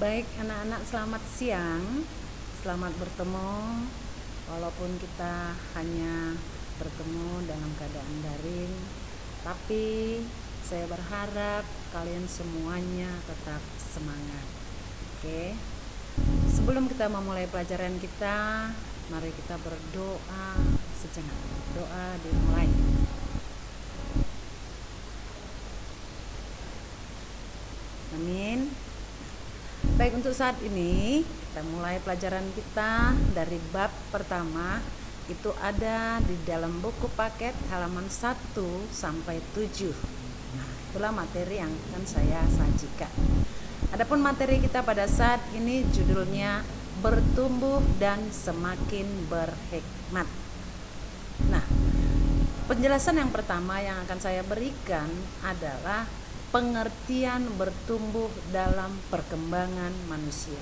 Baik anak-anak, selamat siang. Selamat bertemu. Walaupun kita hanya bertemu dalam keadaan daring, tapi saya berharap kalian semuanya tetap semangat. Oke. Sebelum kita memulai pelajaran kita, mari kita berdoa sejenak. Doa dimulai. Amin. Baik, untuk saat ini kita mulai pelajaran kita dari bab pertama. Itu ada di dalam buku paket halaman 1 sampai 7. Nah, itulah materi yang akan saya sajikan. Adapun materi kita pada saat ini judulnya bertumbuh dan semakin berhikmat. Nah, penjelasan yang pertama yang akan saya berikan adalah pengertian bertumbuh dalam perkembangan manusia.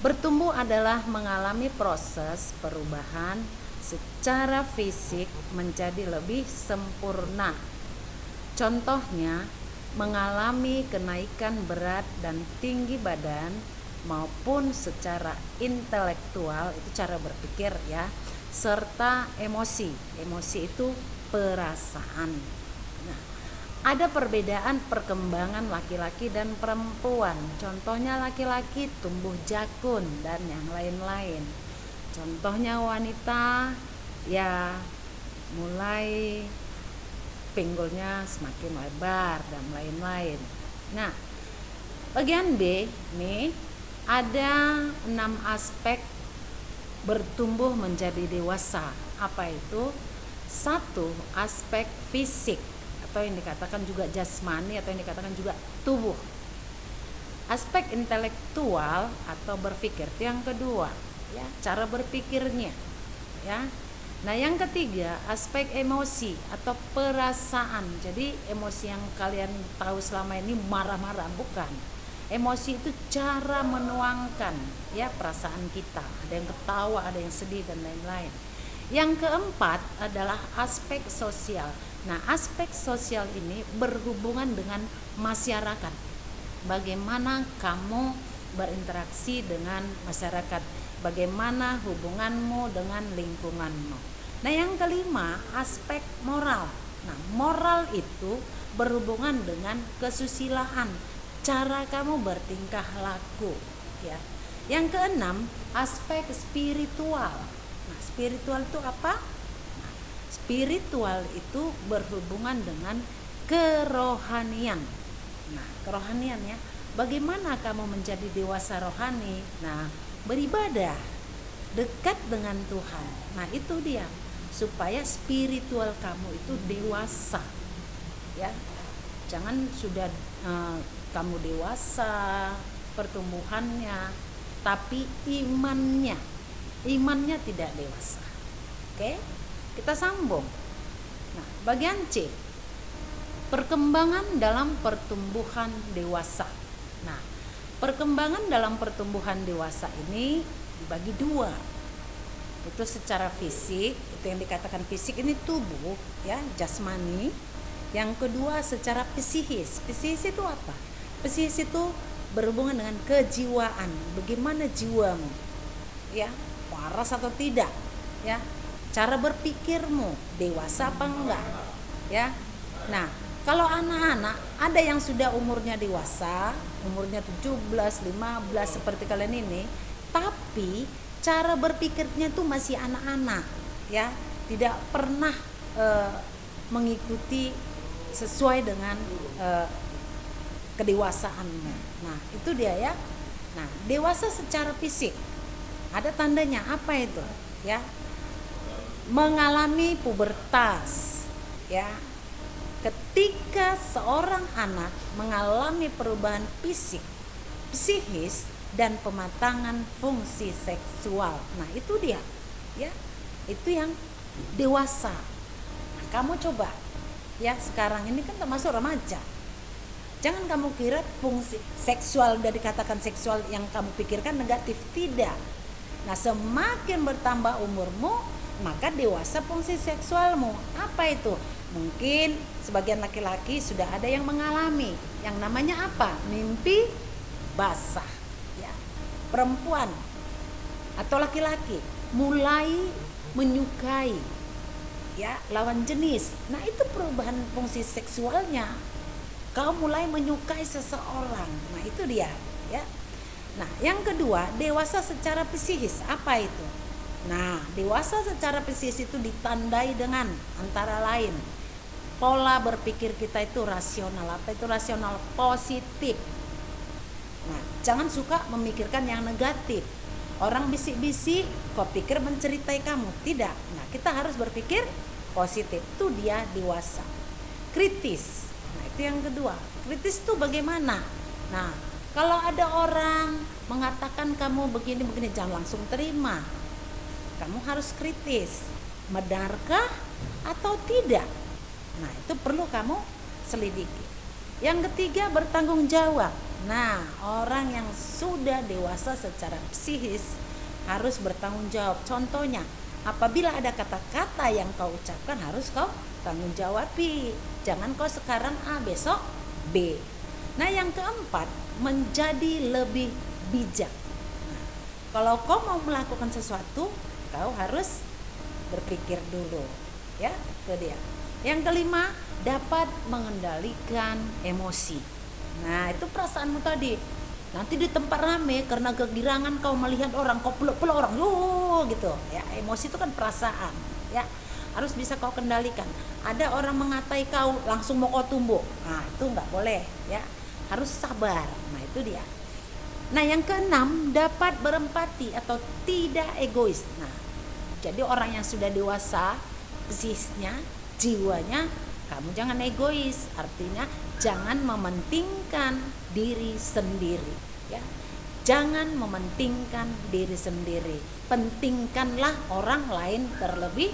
Bertumbuh adalah mengalami proses perubahan secara fisik menjadi lebih sempurna. Contohnya, mengalami kenaikan berat dan tinggi badan maupun secara intelektual, itu cara berpikir ya, serta emosi. Emosi itu perasaan. Ada perbedaan perkembangan laki-laki dan perempuan. Contohnya laki-laki tumbuh jakun dan yang lain-lain. Contohnya wanita ya mulai pinggulnya semakin lebar dan lain-lain. Nah, bagian B nih ada 6 aspek bertumbuh menjadi dewasa. Apa itu? 1. Aspek fisik, atau yang dikatakan juga jasmani, atau yang dikatakan juga tubuh. Aspek intelektual atau berpikir itu yang kedua, ya, cara berpikirnya, ya. Nah, yang ketiga aspek emosi atau perasaan. Jadi emosi yang kalian tahu selama ini marah-marah, bukan. Emosi itu cara menuangkan ya perasaan kita. Ada yang ketawa, ada yang sedih dan lain-lain. Yang keempat adalah aspek sosial. Nah, aspek sosial ini berhubungan dengan masyarakat. Bagaimana kamu berinteraksi dengan masyarakat, bagaimana hubunganmu dengan lingkunganmu. Nah, yang kelima, aspek moral. Nah, moral itu berhubungan dengan kesusilaan, cara kamu bertingkah laku, ya. Yang keenam, aspek spiritual. Nah, spiritual itu apa? Spiritual itu berhubungan dengan kerohanian. Nah, kerohanian ya. Bagaimana kamu menjadi dewasa rohani? Nah, beribadah, dekat dengan Tuhan. Nah, itu dia. Supaya spiritual kamu itu dewasa. Ya. Jangan sudah kamu dewasa pertumbuhannya, tapi imannya tidak dewasa. Oke? Kita sambung. Nah, bagian C, perkembangan dalam pertumbuhan dewasa. Nah, perkembangan dalam pertumbuhan dewasa ini dibagi dua. Itu secara fisik, itu yang dikatakan fisik ini tubuh, ya, jasmani. Yang kedua secara psikis. Psikis itu apa? Psikis itu berhubungan dengan kejiwaan. Bagaimana jiwamu? Ya, waras atau tidak? Ya. Cara berpikirmu dewasa apa enggak, ya. Nah, kalau anak-anak ada yang sudah umurnya dewasa, umurnya 17, 15 seperti kalian ini, tapi cara berpikirnya tuh masih anak-anak, ya, tidak pernah mengikuti sesuai dengan kedewasaanmu. Nah, itu dia ya. Nah, dewasa secara fisik ada tandanya apa itu, ya? Mengalami pubertas, ya. Ketika seorang anak mengalami perubahan fisik, psikis dan pematangan fungsi seksual. Nah, itu dia, ya. Itu yang dewasa. Nah, kamu coba, ya, sekarang ini kan termasuk remaja. Jangan kamu kira fungsi seksual udah dikatakan seksual yang kamu pikirkan negatif, tidak. Nah, semakin bertambah umurmu, maka dewasa fungsi seksualmu. Apa itu? Mungkin sebagian laki-laki sudah ada yang mengalami yang namanya apa? Mimpi basah, ya. Perempuan atau laki-laki mulai menyukai, ya, lawan jenis. Nah, itu perubahan fungsi seksualnya. Kau mulai menyukai seseorang. Nah, itu dia, ya. Nah, yang kedua, dewasa secara psikis. Apa itu? Nah, dewasa secara psikis itu ditandai dengan antara lain pola berpikir kita itu rasional. Apa itu rasional? Positif. Nah, jangan suka memikirkan yang negatif. Orang bisik-bisik, kau pikir menceritai kamu. Tidak. Nah, kita harus berpikir positif. Itu dia dewasa. Kritis. Nah, itu yang kedua. Kritis itu bagaimana? Nah, kalau ada orang mengatakan kamu begini-begini, jangan langsung terima. Kamu harus kritis. Benarkah atau tidak? Nah, itu perlu kamu selidiki. Yang ketiga, bertanggung jawab. Nah, orang yang sudah dewasa secara psikis harus bertanggung jawab. Contohnya, apabila ada kata-kata yang kau ucapkan harus kau tanggung jawabi. Jangan kau sekarang A, besok B. Nah, yang keempat, menjadi lebih bijak. Nah, kalau kau mau melakukan sesuatu, kau harus berpikir dulu, ya, itu dia. Yang kelima, dapat mengendalikan emosi. Nah, itu perasaanmu tadi. Nanti di tempat rame karena kegirangan kau melihat orang, kau peluk-peluk orang, gitu. Ya, emosi itu kan perasaan, ya. Harus bisa kau kendalikan. Ada orang mengatai kau, langsung mau kau tumbuk. Nah, itu nggak boleh, ya. Harus sabar. Nah, itu dia. Nah, yang keenam, dapat berempati atau tidak egois. Nah, jadi orang yang sudah dewasa, psikisnya, jiwanya, kamu jangan egois. Artinya jangan mementingkan diri sendiri, ya. Jangan mementingkan diri sendiri. Pentingkanlah orang lain terlebih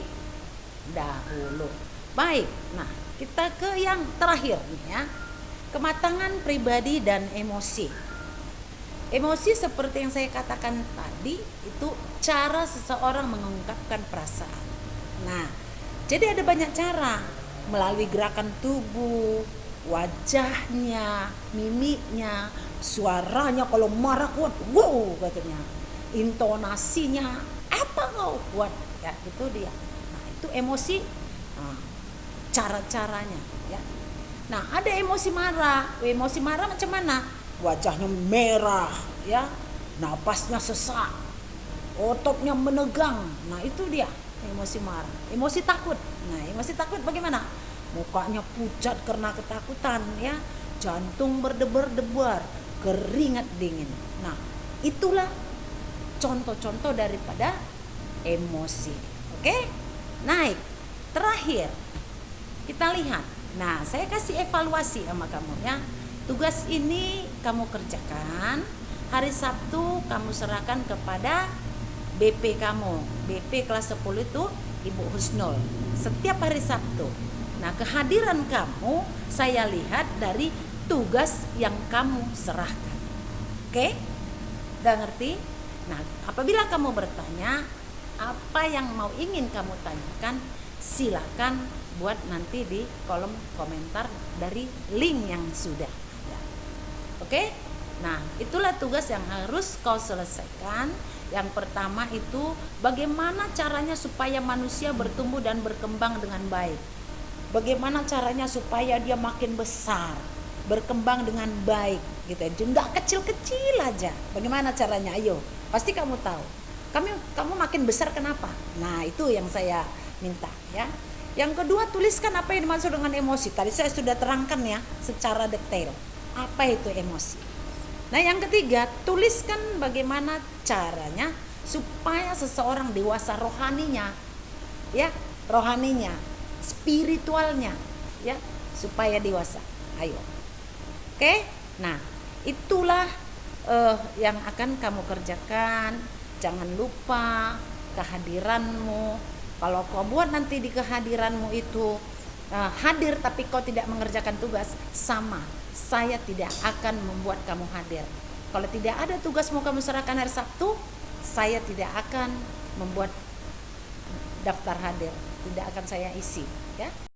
dahulu. Baik. Nah, kita ke yang terakhir nih, ya. Kematangan pribadi dan emosi. Emosi seperti yang saya katakan tadi, itu cara seseorang mengungkapkan perasaan. Nah, jadi ada banyak cara, melalui gerakan tubuh, wajahnya, mimiknya, suaranya. Kalau marah kuat, wow katanya, intonasinya apa kau kuat, ya, itu dia. Nah, itu emosi. Nah, cara-caranya, ya. Nah, ada emosi marah. Emosi marah macam mana? Wajahnya merah, ya, napasnya sesak, ototnya menegang. Nah, itu dia emosi marah. Emosi takut. Nah, emosi takut bagaimana? Mukanya pucat karena ketakutan, ya, jantung berdebar-debar, keringat dingin. Nah, itulah contoh-contoh daripada emosi. Oke? Naik. Terakhir, kita lihat. Nah, saya kasih evaluasi sama kamu, ya. Tugas ini kamu kerjakan. Hari Sabtu kamu serahkan kepada BP kamu. BP kelas 10 itu Ibu Husnul. Setiap hari Sabtu. Nah, kehadiran kamu saya lihat dari tugas yang kamu serahkan. Oke? Udah ngerti? Nah, apabila kamu bertanya apa yang mau ingin kamu tanyakan, silakan buat nanti di kolom komentar dari link yang sudah ada. Oke? Nah, itulah tugas yang harus kau selesaikan. Yang pertama itu bagaimana caranya supaya manusia bertumbuh dan berkembang dengan baik. Bagaimana caranya supaya dia makin besar, berkembang dengan baik, gitu. Enggak kecil-kecil aja. Bagaimana caranya? Ayo, pasti kamu tahu. Kamu makin besar kenapa? Nah, itu yang saya minta, ya. Yang kedua, tuliskan apa yang dimaksud dengan emosi. Tadi saya sudah terangkan, ya, secara detail. Apa itu emosi? Nah, yang ketiga, tuliskan bagaimana caranya supaya seseorang dewasa rohaninya, ya, rohaninya, spiritualnya, ya, supaya dewasa. Ayo. Oke? Nah, itulah yang akan kamu kerjakan. Jangan lupa kehadiranmu. Kalau kau buat nanti di kehadiranmu itu hadir tapi kau tidak mengerjakan tugas, sama, saya tidak akan membuat kamu hadir. Kalau tidak ada tugasmu kamu serahkan hari Sabtu, saya tidak akan membuat daftar hadir, tidak akan saya isi, ya.